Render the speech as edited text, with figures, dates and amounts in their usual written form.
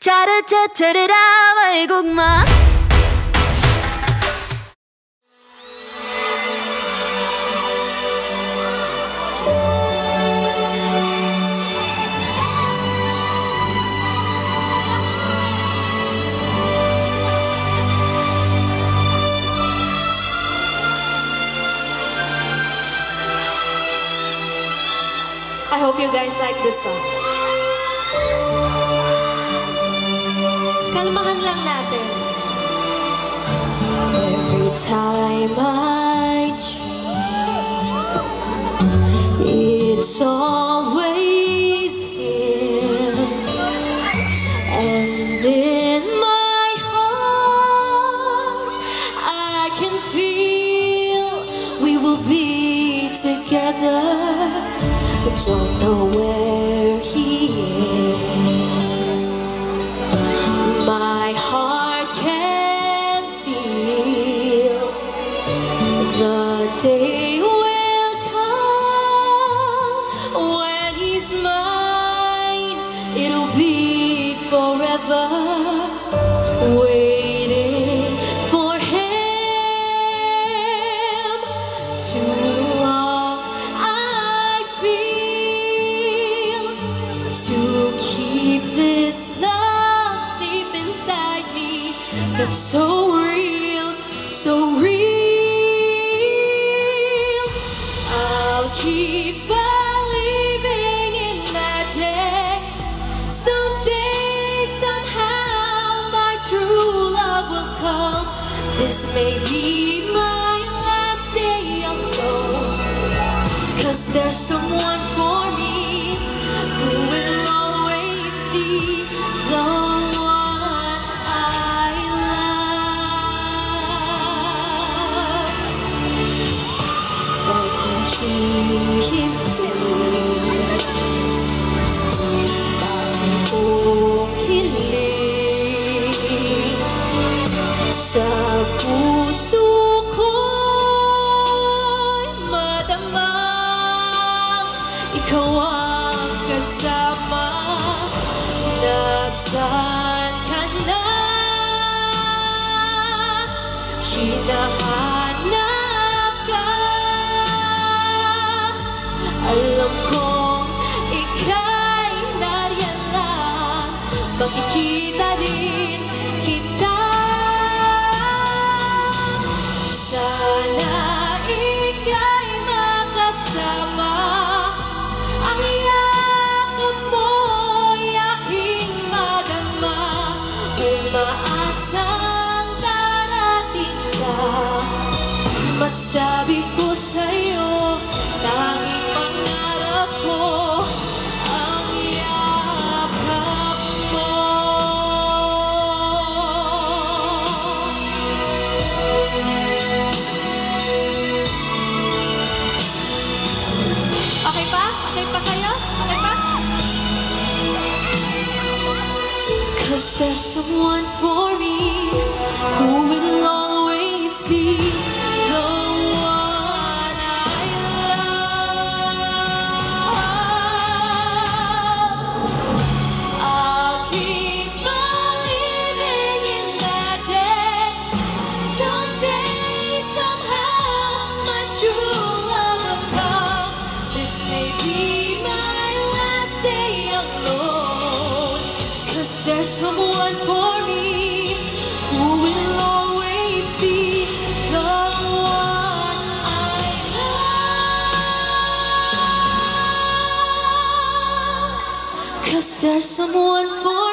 Cha-ra-cha-cha-ra-ra, may gugma. I hope you guys like this song. Kalmahan lang natin. Every time I dream, it's always him. And in my heart, I can feel we will be together. I don't know where he is. My heart can feel the day will come when he's mine. It'll be forever waiting for him to to keep this love deep inside me. That's so real, so real. I'll keep believing in magic. Someday, somehow, my true love will come. This may be my last day alone, 'cause there's someone for me who will always be the one I love. When I hear him play, bakit kong hiling sa puso ko'y madamang ikaw ang kasama. Nasaan ka na? Hinahanap ka. Alam kong ika'y nariyan lang. Makikita rin kita. Sana ika'y makasama. Ang yakap mo'y aking madama. Umaasang darating ka. Masabi ko sa'yo, tanging pangarap ko ang yakap mo. Okay pa? Okay pa kayo? Okay pa? 'Cause there's someone for me who will always be the one I love. I'll keep believing in magic. Someday, somehow, my true love will come. This may be my last day alone, 'cause there's someone for me who will always be the one I love. 'Cause there's someone for